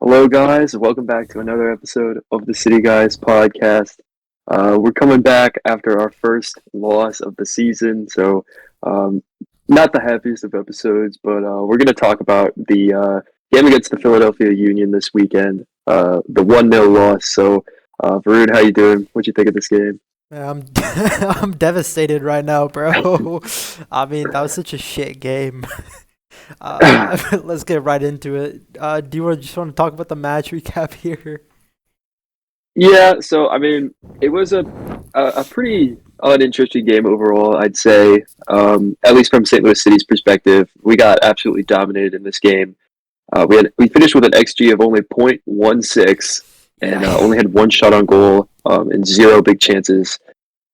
Hello, guys. Welcome back to another episode of the City Guys podcast. We're coming back after our first loss of the season, so um, not the happiest of episodes, but we're going to talk about the game against the Philadelphia Union this weekend, the 1-0 loss. So, Varun, how you doing? What'd you think of this game? Man, I'm I'm devastated right now, bro. I mean, that was such a shit game. Let's get right into it. Do you just want to talk about the match recap here? Yeah, so I mean, it was a pretty uninteresting game overall, I'd say. At least from St. Louis City's perspective, we got absolutely dominated in this game. We finished with an XG of only .16 and Yeah. only had one shot on goal and zero big chances.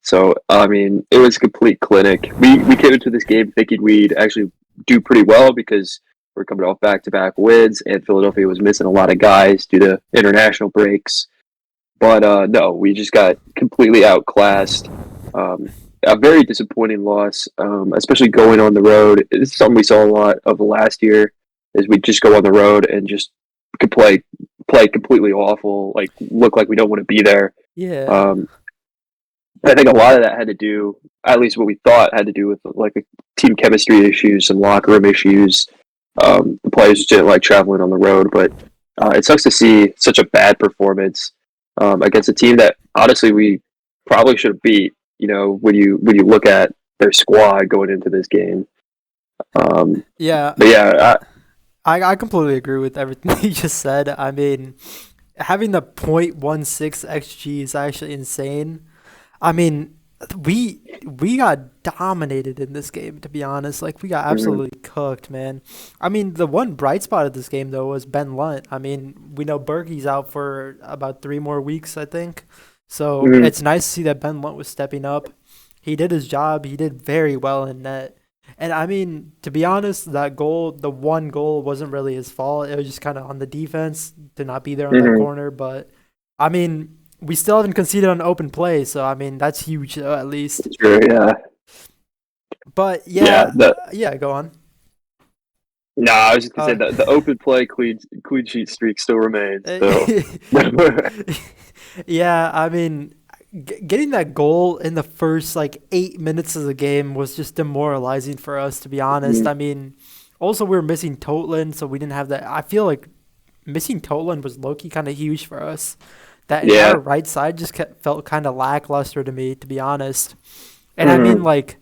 So I mean, it was a complete clinic. We came into this game thinking we'd actually do pretty well because we're coming off back-to-back wins, and Philadelphia was missing a lot of guys due to international breaks. But no, we just got completely outclassed. Um, a very disappointing loss, especially going on the road. It's something we saw a lot of last year. Is we just go on the road and just could play completely awful, like look like we don't want to be there. Yeah. Um, I think a lot of that had to do, at least what we thought had to do with like team chemistry issues and locker room issues. The players just didn't like traveling on the road, but it sucks to see such a bad performance against a team that honestly we probably should have beat. You know, when you look at their squad going into this game. Um, Yeah. but yeah, I completely agree with everything you just said. I mean, having the .16 XG is actually insane. I mean, we got dominated in this game, to be honest. Like, we got mhm, absolutely cooked, man. I mean, the one bright spot of this game though was Ben Lunt. I mean, we know Berkey's out for about 3 more weeks, I think. So mhm, it's nice to see that Ben Lunt was stepping up. He did his job. He did very well in net. And I mean, to be honest, that goal, the one goal, wasn't really his fault. It was just kind of on the defense to not be there on that mhm, corner. But I mean, we still haven't conceded on open play, so I mean that's huge at least. sure, yeah, But yeah. yeah, The yeah, go on. No, I was just gonna say Uh, that the open play clean sheet streak still remains. So, eh, yeah, I mean, getting that goal in the first like 8 minutes of the game was just demoralizing for us, to be honest. mhm, I mean, also we were missing Totland, so we didn't have that. I feel like missing Totland was low key kind of huge for us. That yeah, entire right side just felt kind of lackluster to me, to be honest. And I mean, mhm, like,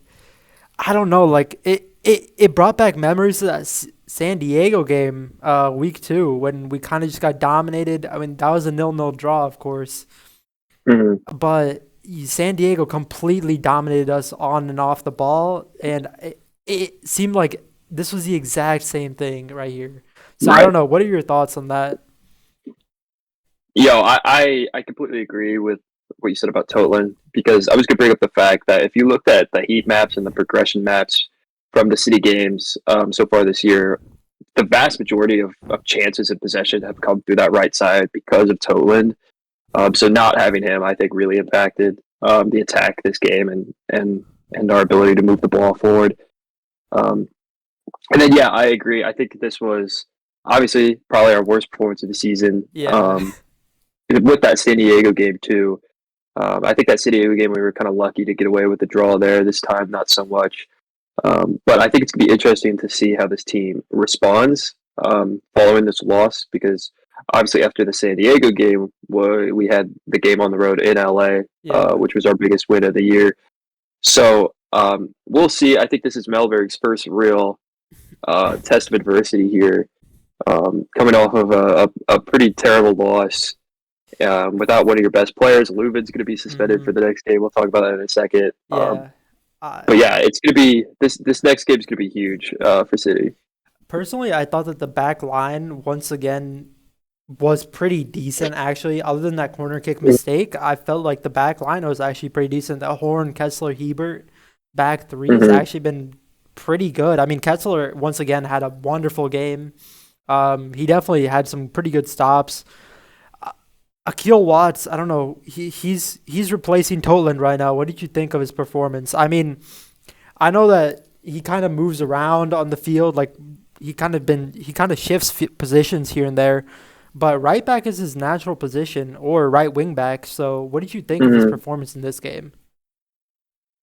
I don't know, like it brought back memories of that San Diego game, week two, when we kind of just got dominated. I mean, that was a 0-0 draw, of course, mhm. but San Diego completely dominated us on and off the ball, and it seemed like this was the exact same thing right here. So I don't Right. know. What are your thoughts on that? I completely agree with what you said about Totland because I was gonna bring up the fact that if you looked at the heat maps and the progression maps from the city games so far this year, the vast majority of chances of possession have come through that right side because of Totland. So not having him, I think, really impacted the attack this game and our ability to move the ball forward. Um, and then, yeah, I agree. I think this was obviously probably our worst performance of the season. Yeah, With that San Diego game too. I think that San Diego game we were kind of lucky to get away with the draw there. This time, not so much. But I think it's gonna be interesting to see how this team responds following this loss because obviously after the San Diego game, we had the game on the road in LA, yeah. which was our biggest win of the year. So we'll see. I think this is Melberg's first real test of adversity here, coming off of a pretty terrible loss. Without one of your best players, Leuven's going to be suspended for Mm-hmm. the next game. We'll talk about that in a second. Yeah. I But yeah, it's going to be this next game is going to be huge for City. Personally, I thought that the back line once again was pretty decent actually. Other than that corner kick mistake, I felt like the back line was actually pretty decent. The Horn, Kessler, Hebert back three has Mm-hmm. actually been pretty good. I mean, Kessler once again had a wonderful game. He definitely had some pretty good stops. Akil Watts, I don't know. He's replacing Toland right now. What did you think of his performance? I mean, I know that he kind of moves around on the field, like he kind of shifts positions here and there, but right back is his natural position, or right wing back. So, what did you think of his Mhm. performance in this game?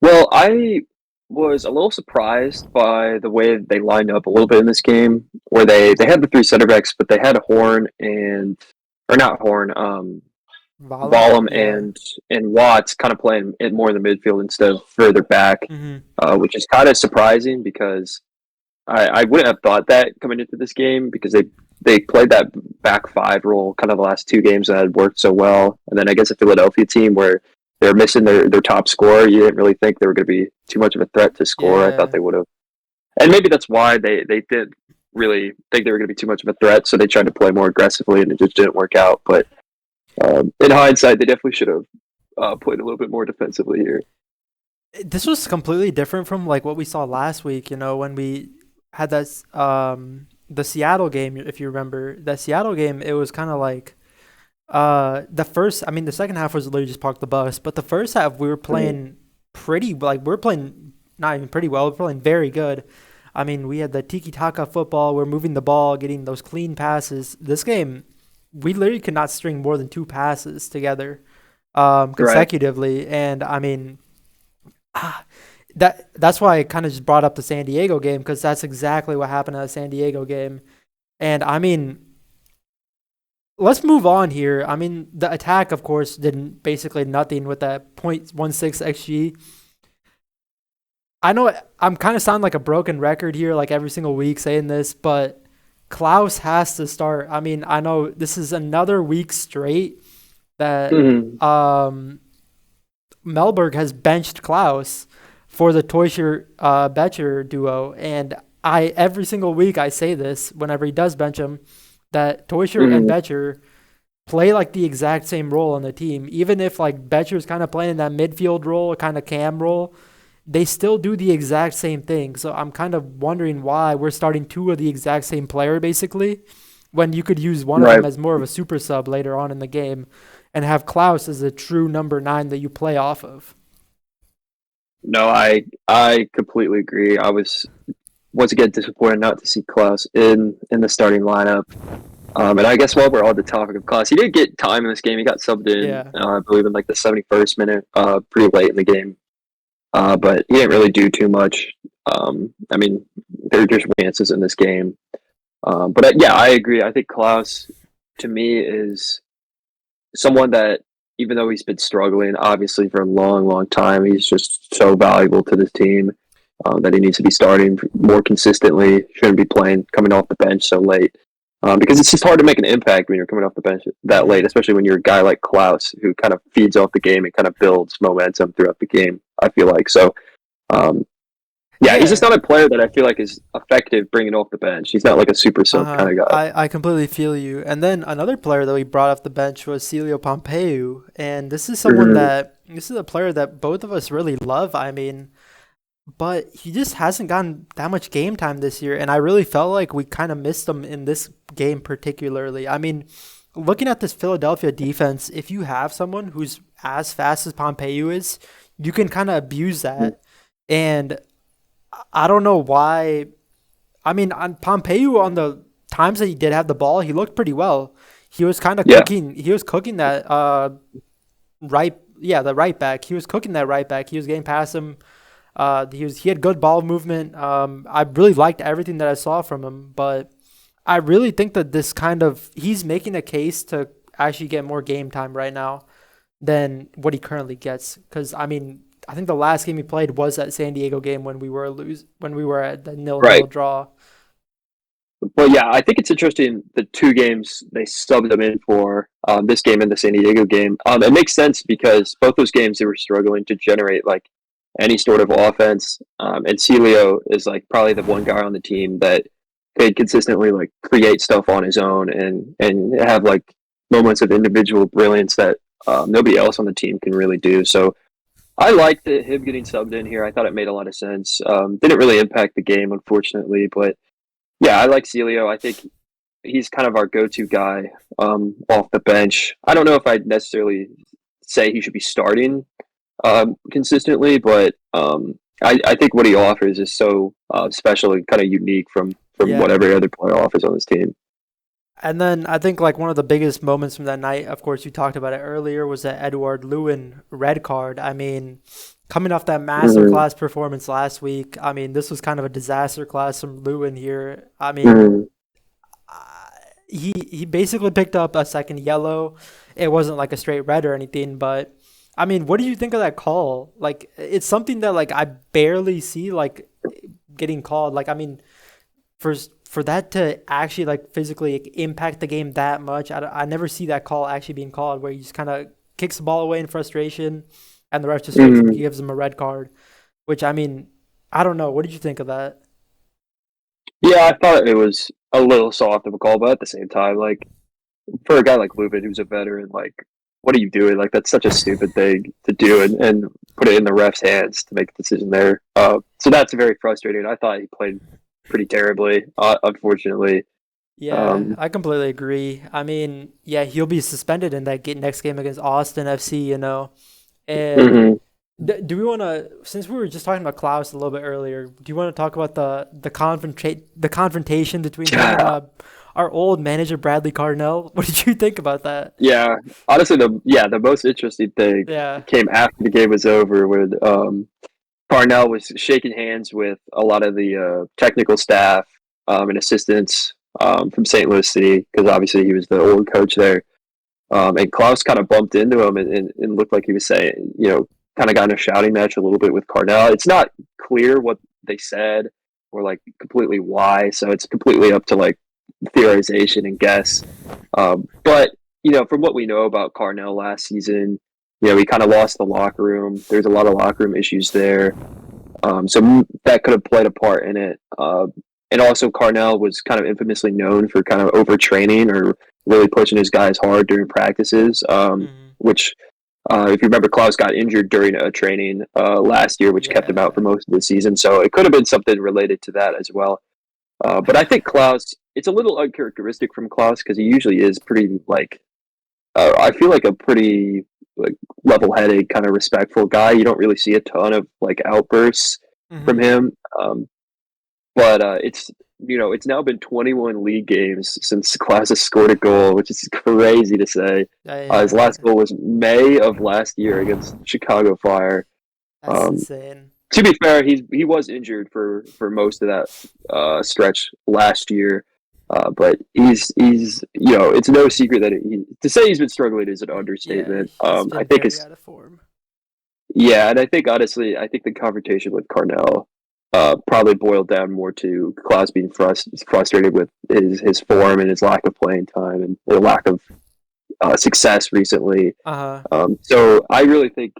Well, I was a little surprised by the way they lined up a little bit in this game, where they had the three center backs, but they had Horn and or not Horn, Vala? Ballum Yeah. and Watts kind of playing it more in the midfield instead of further back, Hmm. which is kind of surprising because I wouldn't have thought that coming into this game because they played that back five role kind of the last two games that had worked so well, and then I guess a Philadelphia team where they're missing their top scorer, you didn't really think they were going to be too much of a threat to score. I thought Yeah. they would have, and maybe that's why they didn't really think they were going to be too much of a threat, so they tried to play more aggressively, and it just didn't work out. But in hindsight, they definitely should have played a little bit more defensively here. This was completely different from like what we saw last week, when we had that the Seattle game, if you remember. That Seattle game, it was kind of like the second half was literally just park the bus, but the first half we were Mhm. playing we were playing not even pretty well, we were playing very good. I mean, we had the tiki taka football, we're moving the ball, getting those clean passes. This game, we literally could not string more than two passes together Right. consecutively, and I mean, ah, that's why I kind of just brought up the San Diego game, because that's exactly what happened at the San Diego game. And I mean, let's move on here. I mean, the attack, of course, did basically nothing with that 0.16 xG. I know I'm kind of sounding like a broken record here, like every single week saying this, but Klaus has to start. I mean, I know this is another week straight that Mhm. um, Melberg has benched Klaus for the Teuscher Betcher duo, and I every single week I say this whenever he does bench him, that Teuscher and Mhm. Betcher play like the exact same role on the team. Even if like Betcher's kind of playing in that midfield role, kind of cam role, they still do the exact same thing. So I'm kind of wondering why we're starting two of the exact same player basically, when you could use one of Right. them as more of a super sub later on in the game and have Klaus as a true number nine that you play off of. No, I completely agree. I was once again disappointed not to see Klaus in the starting lineup. And I guess while we're on the topic of Klaus, he did get time in this game. He got subbed in, Yeah. I believe, in like the 71st minute, pretty late in the game. But he didn't really do too much. I mean, there are just chances in this game. But yeah, I agree. I think Klaus, to me, is someone that, even though he's been struggling, obviously, for a long, long time, he's just so valuable to this team that he needs to be starting more consistently. Shouldn't be playing coming off the bench so late. Because it's just hard to make an impact when you're coming off the bench that late, Hmm. especially when you're a guy like Klaus who kind of feeds off the game and kind of builds momentum throughout the game. I feel like so. Um, yeah, he's just Yeah. not a player that I feel like is effective bringing off the bench. He's not like a super sub kind Uh-huh. of guy. I completely feel you. And then another player that we brought off the bench was Celio Pompeu. And Mm-hmm. this is a player that both of us really love. I mean, but he just hasn't gotten that much game time this year. And I really felt like we kind of missed him in this game particularly. I mean, looking at this Philadelphia defense, if you have someone who's as fast as Pompeu is, you can kind of abuse that. And I don't know why. I mean, on Pompeu, on the times that he did have the ball, he looked pretty well. He was kind of Yeah. cooking. He was cooking that the right back. He was cooking that right back. He was getting past him. He had good ball movement. I really liked everything that I saw from him, but I really think that this kind of he's making a case to actually get more game time right now than what he currently gets. Because I mean, I think the last game he played was that San Diego game when we were at the nil nil Right. draw. Well, yeah, I think it's interesting the two games they subbed them in for this game and the San Diego game. It makes sense because both those games they were struggling to generate like any sort of offense. And Celio is like probably the one guy on the team that could consistently like create stuff on his own and have like moments of individual brilliance that nobody else on the team can really do. So I liked him getting subbed in here. I thought it made a lot of sense. Didn't really impact the game, unfortunately, but yeah, I like Celio. I think he's kind of our go-to guy off the bench. I don't know if I'd necessarily say he should be starting consistently, but I think what he offers is so special and kind of unique from what Yeah, every other player offers on this team. And then I think like one of the biggest moments from that night, of course, you talked about it earlier, was that Edward Lewin red card. I mean, coming off that Hmm. masterclass performance last week, I mean, this was kind of a disaster class from Lewin here. I mean, Hmm. uh, he basically picked up a second yellow. It wasn't like a straight red or anything, but I mean, what do you think of that call? Like, it's something that like I barely see like getting called. Like, I mean, for for that to actually like physically impact the game that much, I never see that call actually being called where he just kind of kicks the ball away in frustration, and the ref just straight Hmm. gives him a red card. Which I mean, I don't know. What did you think of that? Yeah, I thought it was a little soft of a call, but at the same time, like for a guy like Lubin, who's a veteran, like what are you doing? Like that's such a stupid thing to do, and put it in the ref's hands to make a decision there. So that's very frustrating. I thought he played pretty terribly, unfortunately. Yeah, Um, I completely agree. I mean, yeah, he'll be suspended in that next game against Austin FC, you know. And mhm. do we want to, since we were just talking about Klaus a little bit earlier, do you want to talk about the confrontation between him and Yeah, our old manager Bradley Carnell? What did you think about that? yeah. Honestly, the most interesting thing Yeah. came after the game was over, when Parnell was shaking hands with a lot of the technical staff and assistants from St. Louis City, because obviously he was the old coach there. And Klaus kind of bumped into him, and looked like he was saying, kind of got in a shouting match a little bit with Carnell. It's not clear what they said or like completely why, so it's completely up to like theorization and guess. But from what we know about Carnell last season, he kind of lost the locker room. There's a lot of locker room issues there. So that could have played a part in it. And also, Carnell was kind of infamously known for kind of overtraining or really pushing his guys hard during practices, Hmm. which, if you remember, Klaus got injured during a training last year, which kept him out Yeah. for most of the season. So it could have been something related to that as well. But I think Klaus, it's a little uncharacteristic from Klaus because he usually is pretty like I feel like a pretty like level-headed, kind of respectful guy. You don't really see a ton of like outbursts from Hmm. him. But it's now been 21 league games since Class has scored a goal, which is crazy to say. His Yeah. last goal was May of last year against Chicago Fire. That's Um, insane. to be fair, he was injured for most of that stretch last year. But he's it's no secret that to say he's been struggling is an Yeah, understatement. he's I been think very it's out of form. yeah, and I think honestly, I think the confrontation with Carnell probably boiled down more to Klaus being frustrated with his form and his lack of playing time and the lack of success recently. Uh-huh. So I really think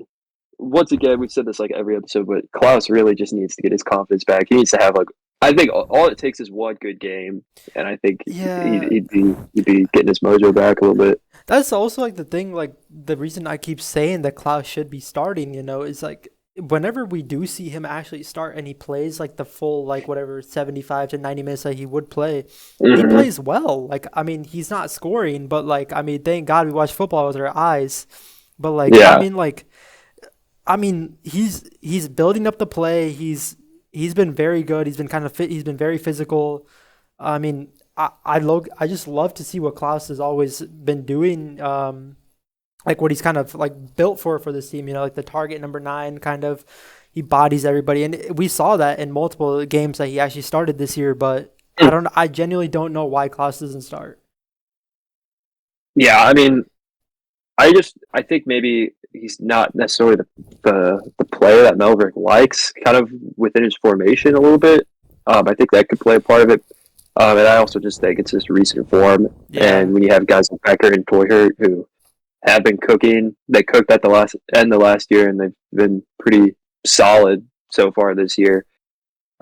once again, we've said this like every episode, but Klaus really just needs to get his confidence back. He needs to have like I think all it takes is one good game, and I think Yeah, he'd be getting his mojo back a little bit. that's also like the thing, like the reason I keep saying that Klaus should be starting, is like whenever we do see him actually start and he plays like the full like whatever 75 to 90 minutes that he would play, he Hmm. plays well. Like I mean, he's not scoring, but like I mean, thank God we watch football with our eyes. But like Yeah, I mean, he's building up the play. He's been very good. He's been kind of fit. He's been very physical. I mean, I just love to see what Klaus has always been doing. Like what he's kind of like built for this team. Like the target number 9 kind of. He bodies everybody, and we saw that in multiple games that he actually started this year. But I genuinely don't know why Klaus doesn't start. yeah. I mean, I think maybe he's not necessarily the player that Melverick likes, kind of within his formation a little bit. I think that could play a part of it. And I also just think it's just recent form. Yeah. And when you have guys like Becker and Toyer who have been cooking, they cooked at the last year, and they've been pretty solid so far this year.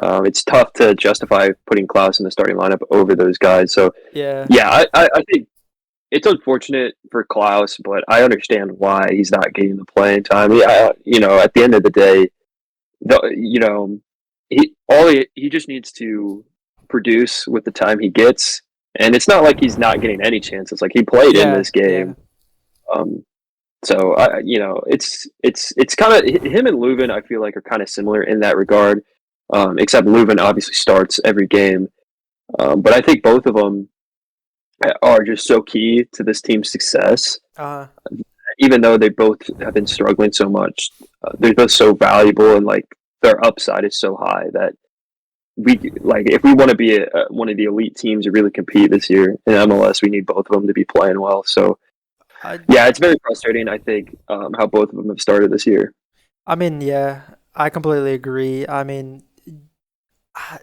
It's tough to justify putting Klaus in the starting lineup over those guys. So Yeah. yeah, I think it's unfortunate for Klaus, but I understand why he's not getting the playing time. Yeah, at the end of the day, the, you know, he just needs to produce with the time he gets, and it's not like he's not getting any chances. Like he played in Yeah. this Yeah. game, um, so it's kind of him and Leuven. I feel like are kind of similar in that regard, except Leuven obviously starts every game, but I think both of them are just so key to this team's success. Uh, Even though they both have been struggling so much, they're both so valuable, and like their upside is so high that we like if we want to be one of the elite teams to really compete this year in MLS, we need both of them to be playing well. So I yeah, it's very frustrating. I think how both of them have started this year. I mean, yeah, I completely agree. I mean,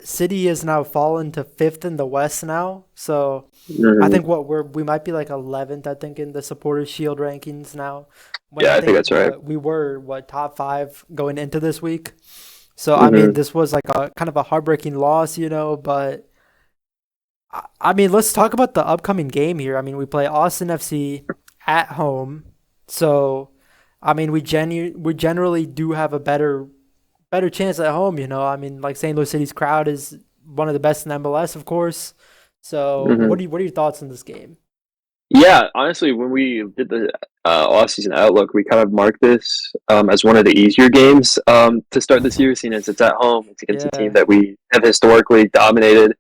City is now fallen to fifth in the West now, so I Hmm. think we might be like 11th. I think in the Supporters Shield rankings now, when Yeah, I I think think that's right. we were what top five going into this week. So I mean, Hmm. this was like a kind of a heartbreaking loss, but I mean, let's talk about the upcoming game here. I mean, we play Austin FC at home, so I mean, we generally do have a better chance at home. I mean, like St. Louis City's crowd is one of the best in MLS, of course. So, Hmm. what are your thoughts on this game? Yeah, honestly, when we did the off-season outlook, we kind of marked this as one of the easier games to start this year, seeing as it's at home. It's against a team Yeah, that we have historically dominated.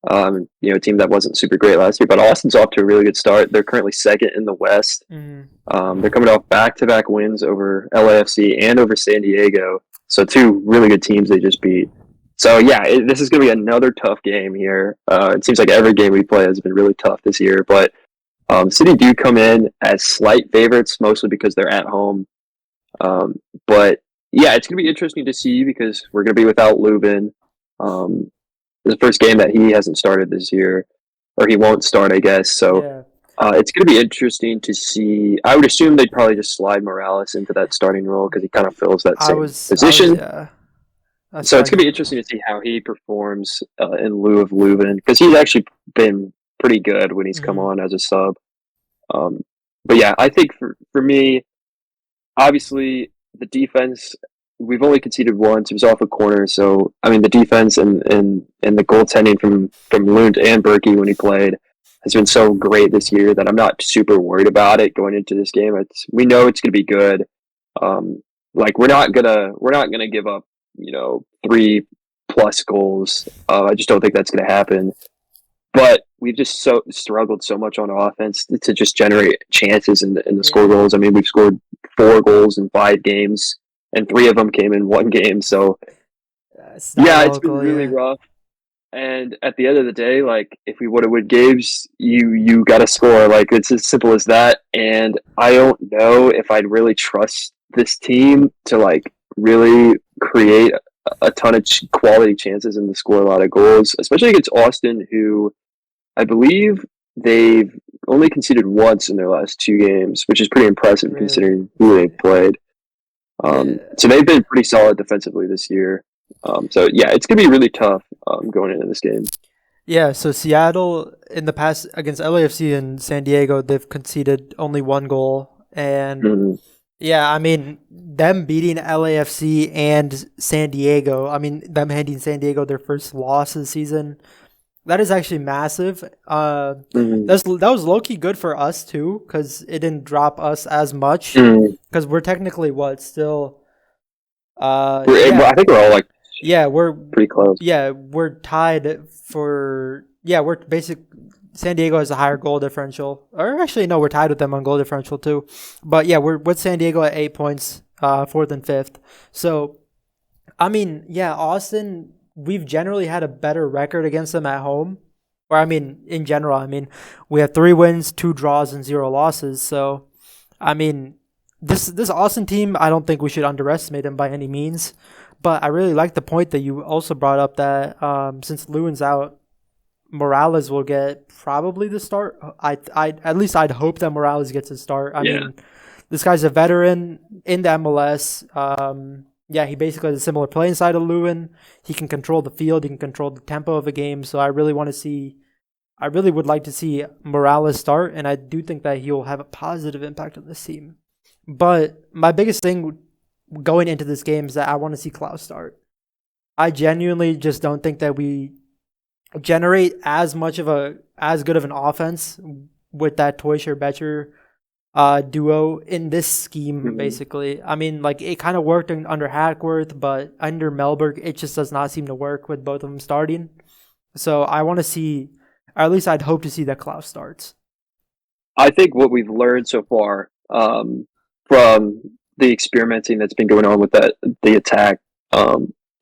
A team that wasn't super great last year, but Austin's off to a really good start. They're currently second in the West. mm, They're coming off back-to-back wins over LAFC and over San Diego. So two really good teams they just beat. So yeah, this is going to be another tough game here. It seems like every game we play has been really tough this year, but City do come in as slight favorites, mostly because they're at home. But yeah, it's going to be interesting to see because we're going to be without Lubin. Um, it's the first game that he hasn't started this year, or he won't start, I guess. So yeah. it's going to be interesting to see. I would assume they'd probably just slide Morales into that starting role because he kind of fills that same position. Yeah. That's So it's going to right. be interesting to see how he performs in lieu of Lubin because he's actually been pretty good when he's come Hmm. on as a sub. Um, but yeah, I think for me, obviously the defense. We've only conceded once. It was off a corner, so I mean the defense and the goaltending from Lund and Berkey when he played has been so great this year that I'm not super worried about it going into this game. We know it's going to be good. Um, like we're not gonna give up 3+ goals. I just don't think that's going to happen. But we've just so struggled so much on offense to just generate chances in the score Yeah. goals. I mean, we've scored 4 goals in 5 games, and 3 of them came in one game. So It's not yeah, it's been local. really Yeah. rough. And at the end of the day, like if we would have win games, you got to score. Like it's as simple as that. And I don't know if I'd really trust this team to like really create a ton of quality chances and to score a lot of goals, especially against Austin, who I believe they've only conceded once in their last 2 games, which is pretty impressive Really. considering who they've played. Yeah. So they've been pretty solid defensively this year. So yeah, it's gonna be really tough going into this game. Yeah, so Seattle in the past against LAFC and San Diego, they've conceded only one goal. And Mhm. yeah, I mean, them beating LAFC and San Diego, I mean, them handing San Diego their first loss of the season, that is actually massive. Mhm. That was low key good for us too, because it didn't drop us as much. Mhm. Because we're technically what still, Well, yeah, I think we're all like yeah, pretty close. we're tied for we're basic. San Diego has a higher goal differential, or actually no, we're tied with them on goal differential too. But yeah, we're with San Diego at 8 points, fourth and fifth. So I mean, yeah, Austin, we've generally had a better record against them at home. Or I mean, in general, I mean, we have 3 wins, 2 draws, and 0 losses. So I mean, this Austin team, I don't think we should underestimate them by any means. But I really like the point that you also brought up that since Lewin's out, Morales will get probably the start. I at least I'd hope that Morales gets a start. I Yeah. mean, this guy's a veteran in the MLS. Yeah, he basically has a similar playing side of Lewin. He can control the field. He can control the tempo of a game. So I really want to see. I really would like to see Morales start, and I do think that he'll have a positive impact on this team. But my biggest thing going into this game is that I want to see Klaus start. I genuinely just don't think that we generate as good of an offense with that Toysher Betcher duo in this scheme. Mhm. Basically, I mean, like it kind of worked under Hackworth, but under Melberg, it just does not seem to work with both of them starting. So I want to see or at least I'd hope to see that Klaus starts. I think what we've learned so far from the experimenting that's been going on with the attack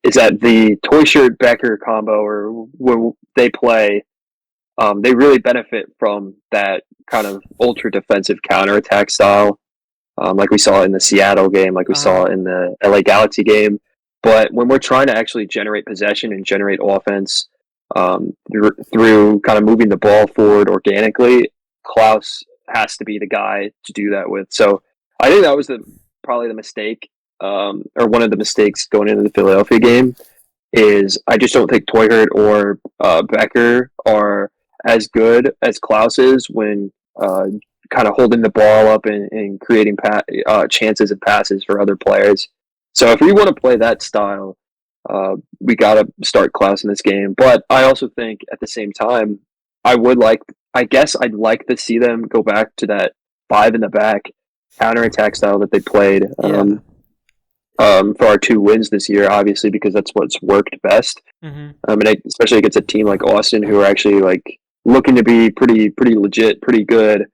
is that the toy shirt Becker combo, or when they play, they really benefit from that kind of ultra defensive counterattack style, like we saw in the Seattle game, like we Uh-huh. saw in the LA Galaxy game. But when we're trying to actually generate possession and generate offense through kind of moving the ball forward organically, Klaus has to be the guy to do that with. So I think that was probably the mistake, or one of the mistakes going into the Philadelphia game. Is I just don't think Toyhurt or Becker are as good as Klaus is when kind of holding the ball up and creating chances and passes for other players. So if we want to play that style, we got to start Klaus in this game. But I also think at the same time, I guess I'd like to see them go back to that five in the back counterattack style that they played Yeah. for our 2 wins this year, obviously, because that's what's worked best. Hmm. And especially against a team like Austin, who are actually like looking to be pretty legit, pretty good.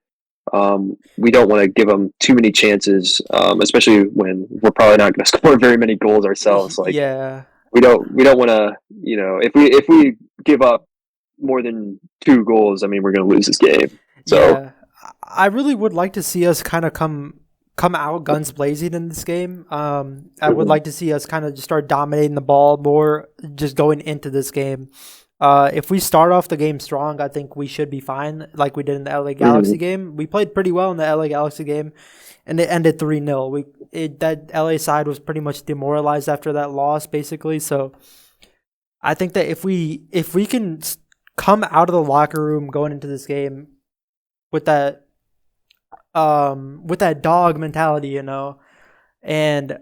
We don't want to give them too many chances, especially when we're probably not going to score very many goals ourselves. Like Yeah. we don't want to, if we give up more than 2 goals, I mean, we're going to lose this game. So Yeah. I really would like to see us kind of come out guns blazing in this game. I would mhm, like to see us kind of just start dominating the ball more, just going into this game. If we start off the game strong, I think we should be fine, like we did in the LA Galaxy mhm, game. We played pretty well in the LA Galaxy game, and it ended 3-0. That LA side was pretty much demoralized after that loss, basically. So I think that if we can come out of the locker room going into this game with that dog mentality, and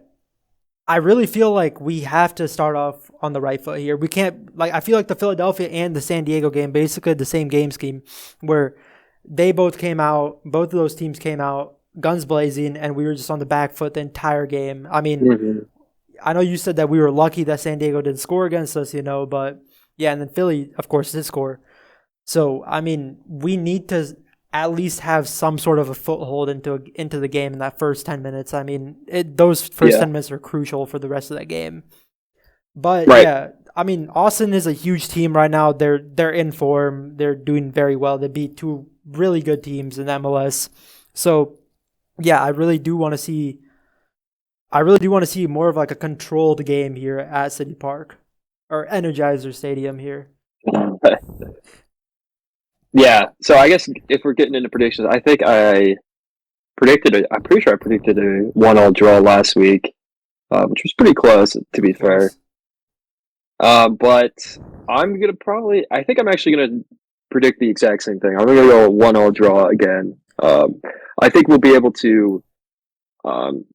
I really feel like we have to start off on the right foot here. We can't, like, I feel like the Philadelphia and the San Diego game, basically the same game scheme, where both of those teams came out guns blazing, and we were just on the back foot the entire game. I mean, mhm. I know you said that we were lucky that San Diego didn't score against us, but yeah, and then Philly, of course, did score. So I mean, we need to at least have some sort of a foothold into the game in that first 10 minutes. I mean, those first Yeah, 10 minutes are crucial for the rest of that game. But right. yeah, I mean, Austin is a huge team right now. They're in form. They're doing very well. They beat two really good teams in MLS. So yeah, I really do want to see more of like a controlled game here at City Park or Energizer Stadium here. Yeah, so I guess if we're getting into predictions, I think I'm pretty sure I predicted a 1-all draw last week, which was pretty close, to Pretty be fair. close. But I think I'm actually gonna predict the exact same thing. I'm gonna go 1-all draw again. I think we'll be able to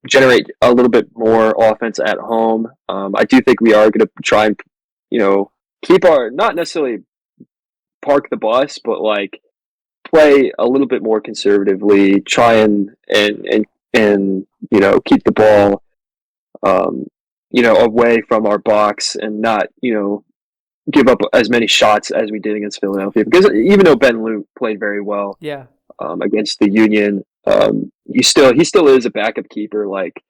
generate a little bit more offense at home. I do think we are gonna try and, you know, keep our not necessarily park the bus, but like play a little bit more conservatively, try and keep the ball away from our box and not give up as many shots as we did against Philadelphia. Because even though Ben Luke played very well Yeah. against the Union, he still is a backup keeper. Like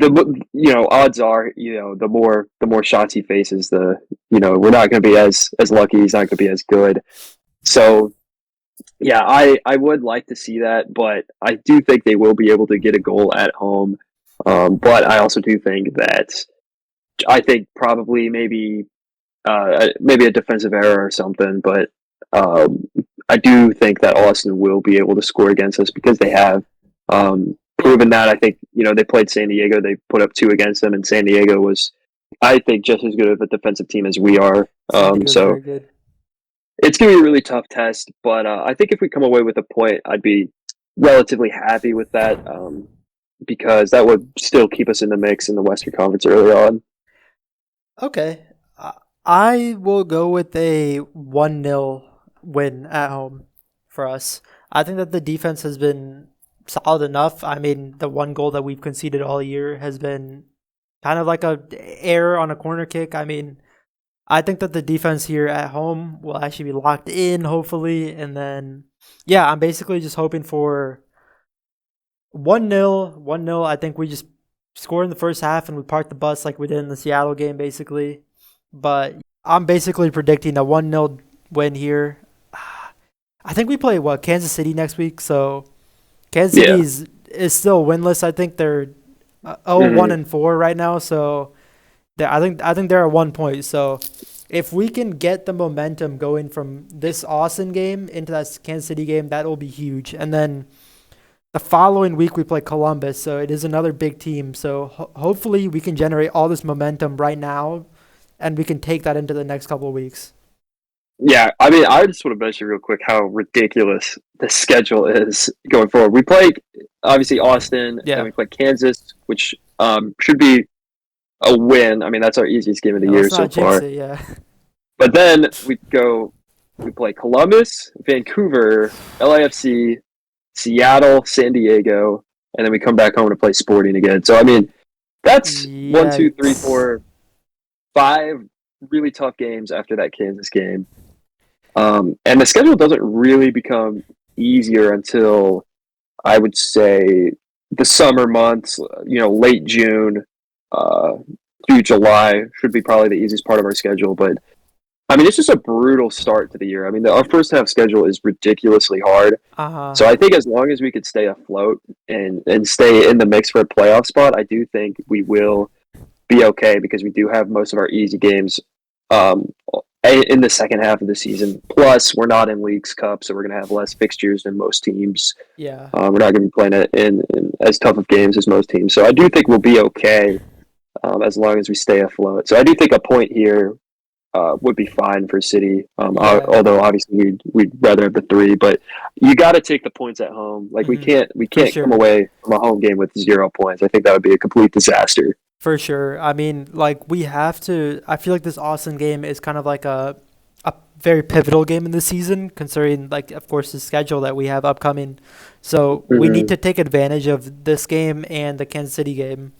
odds are the more shots he faces, we're not going to be as lucky. He's not going to be as good. So yeah, I would like to see that, but I do think they will be able to get a goal at home. But I also do think that I think probably maybe a defensive error or something. But um, I do think that Austin will be able to score against us because they have Yeah. proven that. I think they played San Diego, they put up 2 against them, and San Diego was, I think, just as good of a defensive team as we are. San Diego's So very good. it's going to be a really tough test, but I think if we come away with a point, I'd be relatively happy with that because that would still keep us in the mix in the Western Conference early on. Okay. I will go with a 1-0 win at home for us. I think that the defense has been solid enough. I mean, the one goal that we've conceded all year has been kind of like a error on a corner kick. I mean, I think that the defense here at home will actually be locked in, hopefully, and then yeah, I'm basically just hoping for 1-0, 1-0. I think we just score in the first half and we park the bus like we did in the Seattle game, basically. But I'm basically predicting a 1-0 win here. I think we play Kansas City next week, so Kansas City Yeah. is still winless. I think they're 1 Hmm. and 4 right now, so I think they're at 1 point. So if we can get the momentum going from this Austin game into that Kansas City game, that will be huge. And then the following week we play Columbus, so it is another big team. So hopefully we can generate all this momentum right now, and we can take that into the next couple of weeks. Yeah, I mean, I just want to mention real quick how ridiculous the schedule is going forward. We play obviously Austin, then Yeah, we play Kansas, which should be a win. I mean, that's our easiest game of the yeah. year Let's so not jinx far. it. Yeah, But then we play Columbus, Vancouver, LAFC, Seattle, San Diego, and then we come back home to play Sporting again. So I mean, that's one, yeah, two, three, four, five really tough games after that Kansas game. And the schedule doesn't really become easier until I would say the summer months, late June uh, through July should be probably the easiest part of our schedule. But I mean, it's just a brutal start to the year. I mean, our first half schedule is ridiculously hard. uh huh, So I think as long as we could stay afloat and stay in the mix for a playoff spot, I do think we will be okay because we do have most of our easy games um, in the second half of the season. Plus, we're not in Leagues Cup, so we're going to have less fixtures than most teams. yeah. We're not going to be playing it in as tough of games as most teams. So I do think we'll be okay as long as we stay afloat. So I do think a point here would be fine for City. Yeah, Although obviously we'd rather have the three, but you got to take the points at home. Like we hmm for can't come sure. away from a home game with 0 points. I think that would be a complete disaster. For sure. I mean, like we have to. I feel like this Austin game is kind of like a very pivotal game in the season, considering like of course the schedule that we have upcoming. So we need Hmm. to take advantage of this game and the Kansas City game,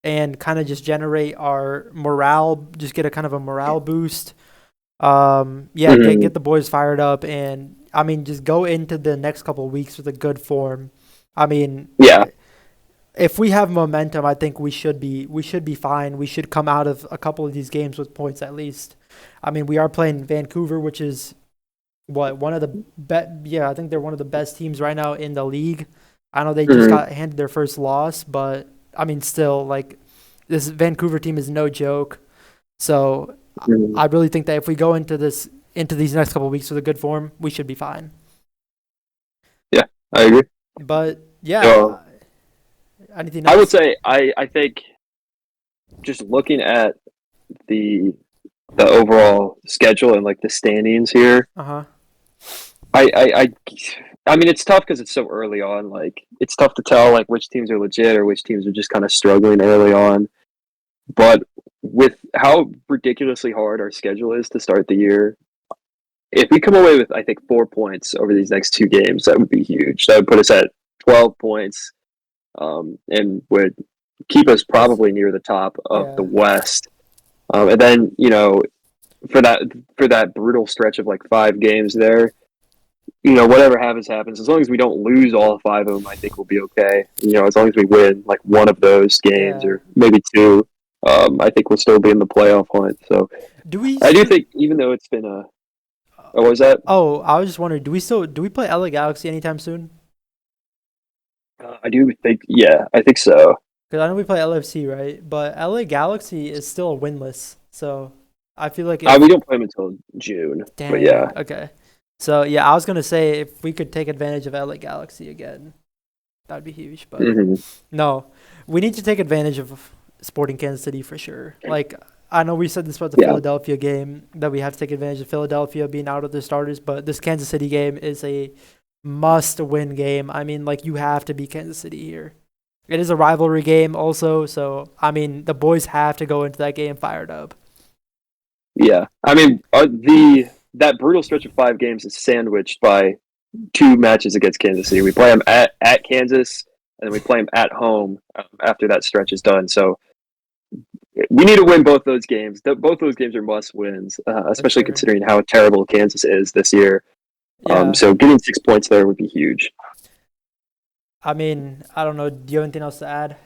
and kind of just generate our morale. Just get a kind of a morale boost. Yeah, Hmm. get the boys fired up, and I mean just go into the next couple of weeks with a good form. I mean, Yeah, if we have momentum, I think we should be fine. We should come out of a couple of these games with points at least. I mean, we are playing Vancouver, which is what one of the yeah, I think they're one of the best teams right now in the league. I know they just hmm, got handed their first loss, but I mean, still like this Vancouver team is no joke. So hmm. I really think that if we go into these next couple of weeks with a good form, we should be fine. Yeah, I agree. But So yeah, anything I would else? say I think just looking at the the overall schedule and like the standings here, Uh huh. I I I, I mean it's tough because it's so early on. Like it's tough to tell like which teams are legit or which teams are just kind of struggling early on. But with how ridiculously hard our schedule is to start the year, if we come away with I think 4 points over these next two games, that would be huge. That would put us at 12 points, and would keep us probably near the top of the Yeah. West. And then for that for that brutal stretch of like 5 games there, whatever happens happens. As long as we don't lose all 5 of them, I think we'll be okay. As long as we win like one of those games Yeah. or maybe two, I think we'll still be in the playoff hunt. So Do we I do still? think even though it's been a what was that? Oh, I was just wondering. Do we play LA Galaxy anytime soon? I do think I think so. Because I know we play LFC, right? But LA Galaxy is still winless. So I feel like We if don't play them until June, but dang, yeah. okay. So yeah, I was gonna say if we could take advantage of LA Galaxy again, that'd be huge. But Hmm. no, we need to take advantage of Sporting Kansas City for sure. Like I know we said this about the Yeah, Philadelphia game that we have to take advantage of Philadelphia being out of their starters, but this Kansas City game is a must-win game. I mean, like you have to beat Kansas City here. It is a rivalry game also, so I mean the boys have to go into that game fired up. yeah. I mean, the that brutal stretch of 5 games is sandwiched by 2 matches against Kansas City. We play them at Kansas, and then we play them at home after that stretch is done. So we need to win both those games. Both those games are must wins, For especially sure. considering how terrible Kansas is this year. Yeah. So getting 6 points there would be huge. I mean, I don't know. Do you have anything else to add?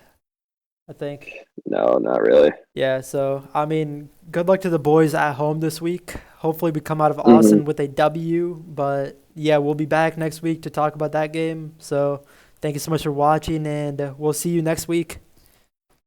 I think. No, not really. Yeah, so I mean, good luck to the boys at home this week. Hopefully, we come out of Hmm. Austin with a W. But yeah, we'll be back next week to talk about that game. So thank you so much for watching, and we'll see you next week.